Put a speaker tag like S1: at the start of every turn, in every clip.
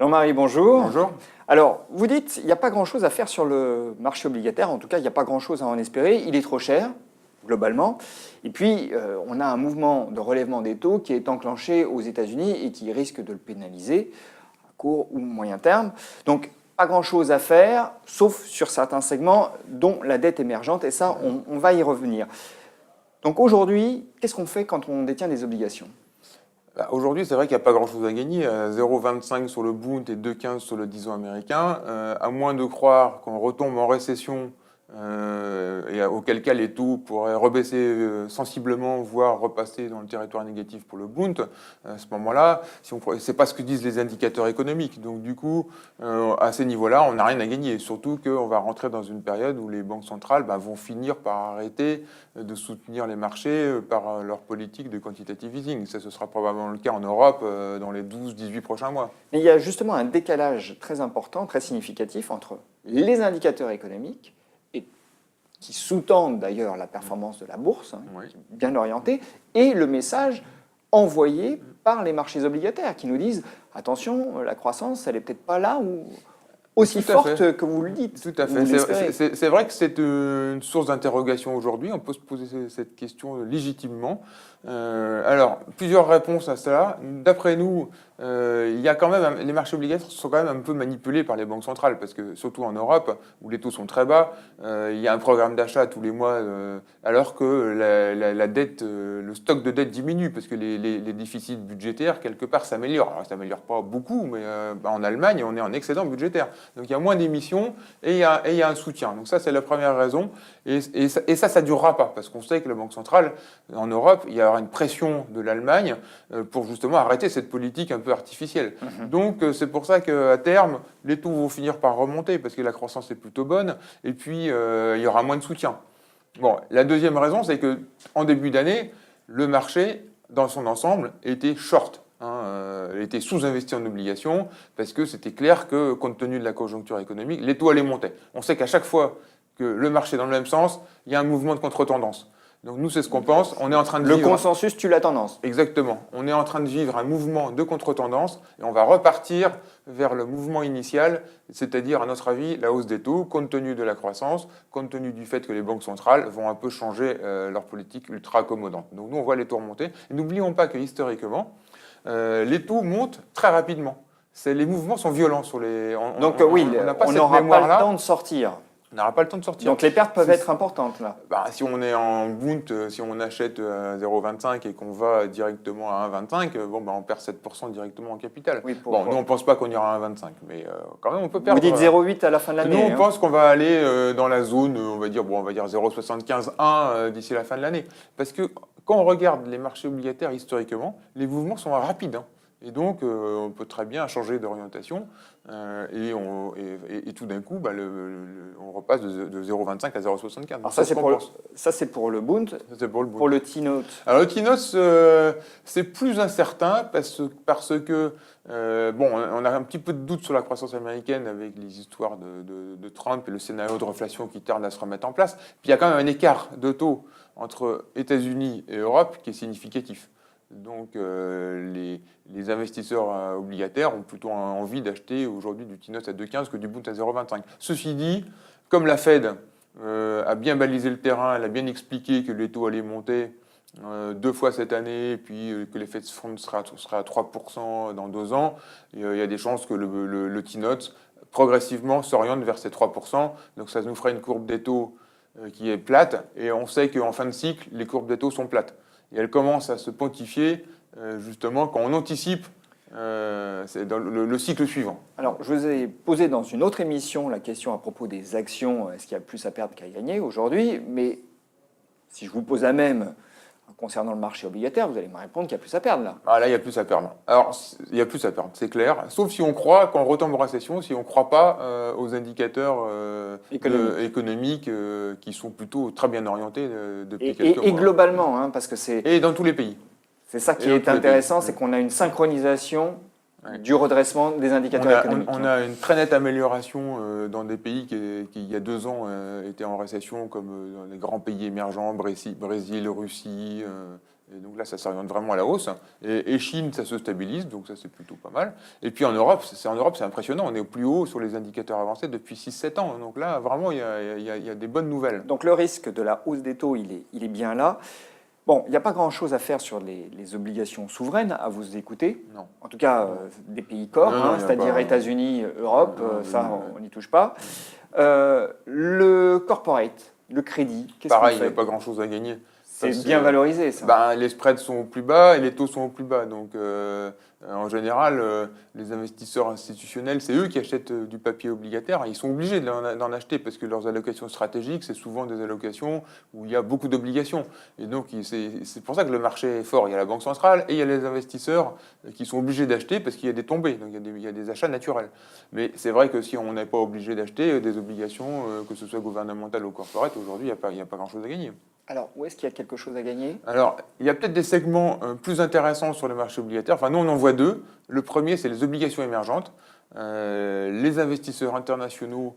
S1: Jean-Marie, bonjour.
S2: Bonjour.
S1: Alors, vous dites, il n'y a pas grand-chose à faire sur le marché obligataire, en tout cas, il n'y a pas grand-chose à en espérer, il est trop cher, globalement. Et puis, on a un mouvement de relèvement des taux qui est enclenché aux États-Unis et qui risque de le pénaliser à court ou moyen terme. Donc, pas grand-chose à faire, sauf sur certains segments, dont la dette émergente, et ça, on va y revenir. Donc aujourd'hui, qu'est-ce qu'on fait quand on détient des obligations ?
S2: Aujourd'hui, c'est vrai qu'il n'y a pas grand-chose à gagner. 0,25 sur le Bund et 2,15 sur le 10 ans américain. À moins de croire qu'on retombe en récession et auquel cas les taux pourraient rebaisser sensiblement, voire repasser dans le territoire négatif pour le Bund. À ce moment-là, c'est pas ce que disent les indicateurs économiques. Donc du coup, à ces niveaux-là, on n'a rien à gagner. Surtout qu'on va rentrer dans une période où les banques centrales vont finir par arrêter de soutenir les marchés par leur politique de quantitative easing. Ça, ce sera probablement le cas en Europe dans les 12-18 prochains mois.
S1: Mais il y a justement un décalage très important, très significatif entre les indicateurs économiques, qui sous-tendent d'ailleurs la performance de la bourse,
S2: Oui.
S1: qui est bien orientée, et le message envoyé par les marchés obligataires qui nous disent « Attention, la croissance, elle n'est peut-être pas là ou aussi forte que vous le dites. »
S2: Tout à fait. C'est vrai que c'est une source d'interrogation aujourd'hui. On peut se poser cette question légitimement. Alors, plusieurs réponses à cela. D'après nous, il y a quand même, les marchés obligataires sont quand même un peu manipulés par les banques centrales, parce que surtout en Europe, où les taux sont très bas, il y a un programme d'achat tous les mois, alors que la dette, le stock de dette diminue, parce que les déficits budgétaires, quelque part, s'améliorent. Alors, ça ne s'améliore pas beaucoup, mais en Allemagne, on est en excédent budgétaire. Donc, il y a moins d'émissions et il y a un soutien. Donc, ça, c'est la première raison. Et ça ne durera pas, parce qu'on sait que la Banque centrale, en Europe, il y aura une pression de l'Allemagne pour justement arrêter cette politique un peu artificielle. Donc c'est pour ça qu'à terme, les taux vont finir par remonter, parce que la croissance est plutôt bonne, et puis il y aura moins de soutien. Bon, la deuxième raison, c'est qu'en début d'année, le marché, dans son ensemble, était short. Était sous-investi en obligations, parce que c'était clair que, compte tenu de la conjoncture économique, les taux allaient monter. On sait qu'à chaque fois que le marché est dans le même sens, il y a un mouvement de contre-tendance. Donc nous, c'est ce qu'on pense. On est en train de vivre...
S1: Le consensus tue la tendance.
S2: Exactement. On est en train de vivre un mouvement de contre-tendance et on va repartir vers le mouvement initial, c'est-à-dire, à notre avis, la hausse des taux, compte tenu de la croissance, compte tenu du fait que les banques centrales vont un peu changer leur politique ultra accommodante. Donc nous, on voit les taux remonter. Et n'oublions pas que historiquement, les taux montent très rapidement. Les mouvements sont violents sur les...
S1: Donc oui, on n'aura pas le temps de sortir.
S2: On n'aura pas le temps de sortir.
S1: Donc les pertes peuvent être importantes là.
S2: Si on est en Bund, si on achète à 0,25 et qu'on va directement à 1,25, on perd 7% directement en capital. Oui, nous on ne pense pas qu'on ira à 1,25, mais quand même on peut perdre.
S1: Vous dites 0,8 à la fin de l'année.
S2: Nous on pense qu'on va aller dans la zone, on va dire 0,75, 1 d'ici la fin de l'année. Parce que quand on regarde les marchés obligataires historiquement, les mouvements sont rapides. Et donc, on peut très bien changer d'orientation et tout d'un coup, on repasse de 0,25 à 0,75.
S1: Alors ça, c'est pour le Bund.
S2: C'est pour le Bund.
S1: Pour le T-Note.
S2: Alors, le T-Note, c'est plus incertain parce que, on a un petit peu de doute sur la croissance américaine avec les histoires de Trump et le scénario de reflation qui tarde à se remettre en place. Puis, il y a quand même un écart de taux entre États-Unis et Europe qui est significatif. Donc les investisseurs obligataires ont plutôt envie d'acheter aujourd'hui du T-Note à 2,15 que du Bund à 0,25. Ceci dit, comme la Fed a bien balisé le terrain, elle a bien expliqué que les taux allaient monter 2 fois cette année, et puis que l'effet de fonds sera à 3% dans 2 ans, il y a des chances que le T-Note progressivement s'oriente vers ces 3%. Donc ça nous fera une courbe des taux qui est plate, et on sait qu'en fin de cycle, les courbes des taux sont plates. Et elle commence à se pontifier justement quand on anticipe c'est dans le cycle suivant.
S1: Alors, je vous ai posé dans une autre émission la question à propos des actions, est-ce qu'il y a plus à perdre qu'à gagner aujourd'hui? Mais si je vous pose la même concernant le marché obligataire, vous allez me répondre qu'il y a plus à perdre là.
S2: Là, il y a plus à perdre. Alors, il y a plus à perdre, c'est clair. Sauf si on croit qu'on retombe en récession, si on ne croit pas aux indicateurs économiques qui sont plutôt très bien orientés depuis quelques mois.
S1: Et globalement, parce que c'est...
S2: Et dans tous les pays.
S1: C'est ça qui est intéressant, c'est qu'on a une synchronisation du redressement des indicateurs économiques.
S2: On a une très nette amélioration dans des pays qui, il y a 2 ans, étaient en récession, comme dans les grands pays émergents, Brésil, Russie, Et donc là, ça s'oriente vraiment à la hausse. Et Chine, ça se stabilise, donc ça c'est plutôt pas mal. Et puis en Europe, c'est impressionnant. On est au plus haut sur les indicateurs avancés depuis 6-7 ans. Donc là, vraiment, il y a des bonnes nouvelles.
S1: Donc le risque de la hausse des taux, il est bien là. Bon, il n'y a pas grand-chose à faire sur les obligations souveraines, à vous écouter.
S2: Non.
S1: En tout cas, des pays corps,
S2: Non, il y a
S1: c'est-à-dire
S2: pas-
S1: États-Unis, Europe,
S2: Non,
S1: ça,
S2: oui,
S1: on n'y touche pas. Le corporate, le crédit, qu'est-ce qu'on
S2: Pareil, il n'y
S1: fait?
S2: a pas grand-chose à gagner.
S1: C'est
S2: Ça,
S1: bien valorisé, ça.
S2: Ben, les spreads sont au plus bas et les taux sont au plus bas. Donc, en général, les investisseurs institutionnels, c'est eux qui achètent du papier obligataire. Ils sont obligés d'en acheter parce que leurs allocations stratégiques, c'est souvent des allocations où il y a beaucoup d'obligations. Et donc, c'est pour ça que le marché est fort. Il y a la Banque centrale et il y a les investisseurs qui sont obligés d'acheter parce qu'il y a des tombées. Donc, il y a des achats naturels. Mais c'est vrai que si on n'est pas obligé d'acheter des obligations, que ce soit gouvernementales ou corporate, aujourd'hui, il n'y a pas grand-chose à gagner.
S1: Alors, où est-ce qu'il y a quelque chose à gagner?
S2: Alors, il y a peut-être des segments plus intéressants sur le marché obligataire. Enfin, nous, on en voit deux. Le premier, c'est les obligations émergentes. Les investisseurs internationaux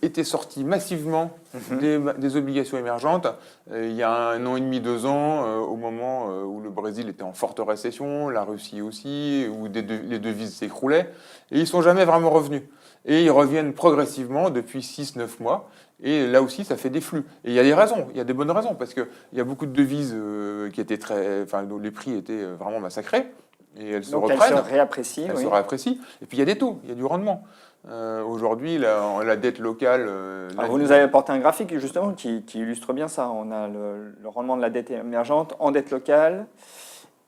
S2: étaient sortis massivement des obligations émergentes il y a 1 an et demi, 2 ans, au moment où le Brésil était en forte récession, la Russie aussi, où les devises s'écroulaient. Et ils ne sont jamais vraiment revenus. Et ils reviennent progressivement depuis 6-9 mois. Et là aussi, ça fait des flux. Et il y a des raisons, il y a des bonnes raisons, parce qu'il y a beaucoup de devises qui étaient dont les prix étaient vraiment massacrés, et elles se
S1: Donc,
S2: reprennent,
S1: elles se réapprécient.
S2: elles
S1: Oui.
S2: se réapprécient. Et puis il y a des taux, il y a du rendement. Aujourd'hui, la dette locale...
S1: Alors, vous nous avez apporté un graphique justement qui illustre bien ça. On a le rendement de la dette émergente en dette locale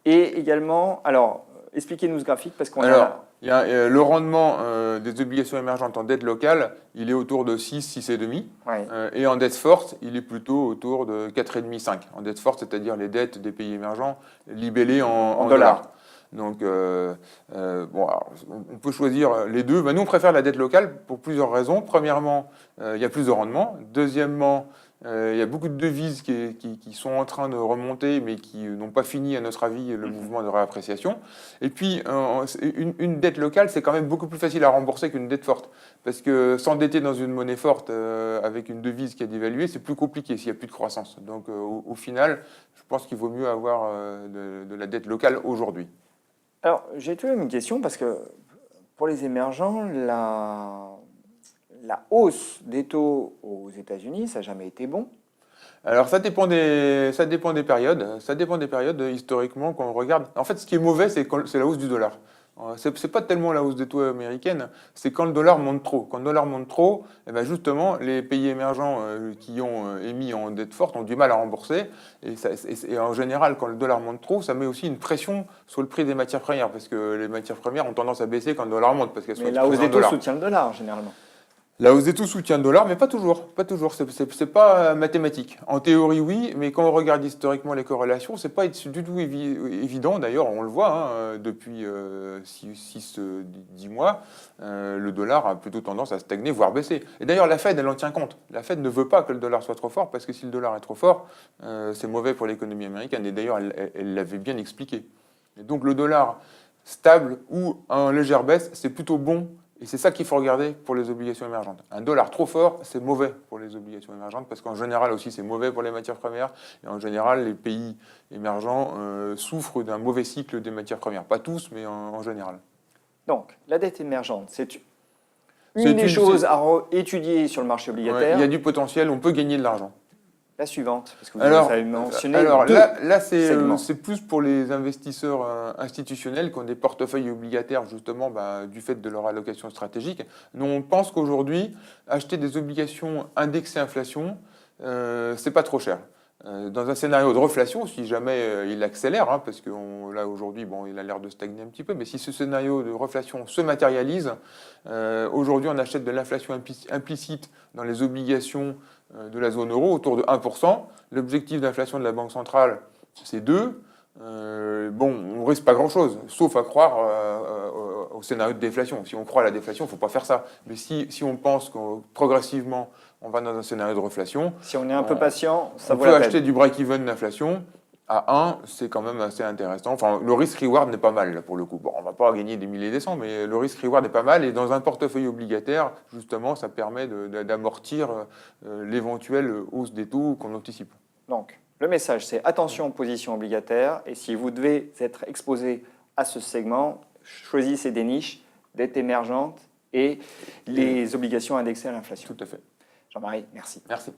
S1: et également. Alors, expliquez-nous ce graphique parce qu'on
S2: Alors,
S1: a.
S2: il y a, le rendement des obligations émergentes en dette locale, il est autour de 6, 6,5.
S1: Ouais.
S2: Et en dette forte, il est plutôt autour de 4,5, 5. En dette forte, c'est-à-dire les dettes des pays émergents libellées en dollars. Donc, bon, alors, on peut choisir les deux. Ben, nous, on préfère la dette locale pour plusieurs raisons. Premièrement, il y a plus de rendement. Deuxièmement, il y a beaucoup de devises qui sont en train de remonter, mais qui n'ont pas fini, à notre avis, le mouvement de réappréciation. Et puis, une dette locale, c'est quand même beaucoup plus facile à rembourser qu'une dette forte. Parce que s'endetter dans une monnaie forte avec une devise qui a dévalué, c'est plus compliqué s'il n'y a plus de croissance. Donc, au final, je pense qu'il vaut mieux avoir de la dette locale aujourd'hui.
S1: Alors, j'ai tout de même une question parce que pour les émergents, la hausse des taux aux États-Unis, ça n'a jamais été bon.
S2: Alors ça dépend des périodes. Ça dépend des périodes historiquement quand on regarde. En fait, ce qui est mauvais, c'est la hausse du dollar. C'est pas tellement la hausse des taux américaines, c'est quand le dollar monte trop. Quand le dollar monte trop, eh ben justement, les pays émergents qui ont émis en dette forte ont du mal à rembourser. Et en général, quand le dollar monte trop, ça met aussi une pression sur le prix des matières premières, parce que les matières premières ont tendance à baisser quand le dollar monte, parce qu'elles sont
S1: Mais la hausse
S2: exposées en
S1: des taux
S2: dollars.
S1: soutient le dollar, généralement.
S2: La hausse des taux soutient le dollar, mais pas toujours. Pas toujours. C'est pas mathématique. En théorie, oui, mais quand on regarde historiquement les corrélations, c'est pas du tout évident. D'ailleurs, on le voit depuis 6-10 mois, le dollar a plutôt tendance à stagner, voire baisser. Et d'ailleurs, la Fed, elle en tient compte. La Fed ne veut pas que le dollar soit trop fort, parce que si le dollar est trop fort, c'est mauvais pour l'économie américaine. Et d'ailleurs, elle l'avait bien expliqué. Et donc, le dollar stable ou en légère baisse, c'est plutôt bon. Et c'est ça qu'il faut regarder pour les obligations émergentes. Un dollar trop fort, c'est mauvais pour les obligations émergentes, parce qu'en général aussi, c'est mauvais pour les matières premières. Et en général, les pays émergents souffrent d'un mauvais cycle des matières premières. Pas tous, mais en général.
S1: Donc, la dette émergente, c'est une des choses à étudier sur le marché
S2: Ouais,
S1: obligataire.
S2: il y a du potentiel, on peut gagner de l'argent.
S1: La suivante, parce que vous avez mentionné
S2: alors
S1: deux
S2: là
S1: segments.
S2: c'est plus pour les investisseurs institutionnels qui ont des portefeuilles obligataires justement du fait de leur allocation stratégique. Nous, on pense qu'aujourd'hui, acheter des obligations indexées inflation, c'est pas trop cher. Dans un scénario de reflation, si jamais il accélère, parce que là aujourd'hui, il a l'air de stagner un petit peu, mais si ce scénario de reflation se matérialise, aujourd'hui on achète de l'inflation implicite dans les obligations de la zone euro autour de 1%. L'objectif d'inflation de la Banque centrale, c'est 2%. On risque pas grand-chose, sauf à croire au scénario de déflation. Si on croit à la déflation, il ne faut pas faire ça. Mais si on pense que progressivement, on va dans un scénario de reflation...
S1: Si on est un peu patient, ça vaut
S2: la peine. On peut
S1: la
S2: acheter du break-even d'inflation. À 1, c'est quand même assez intéressant. Enfin, le risk-reward n'est pas mal, là, pour le coup. Bon, on ne va pas gagner des milliers et des cents, mais le risk-reward est pas mal. Et dans un portefeuille obligataire, justement, ça permet d'amortir l'éventuelle hausse des taux qu'on anticipe.
S1: Donc, Le message, c'est attention aux positions obligataires. Et si vous devez être exposé à ce segment, choisissez des niches, dettes émergentes et les obligations indexées à l'inflation.
S2: Tout à fait.
S1: Jean-Marie, merci.
S2: Merci.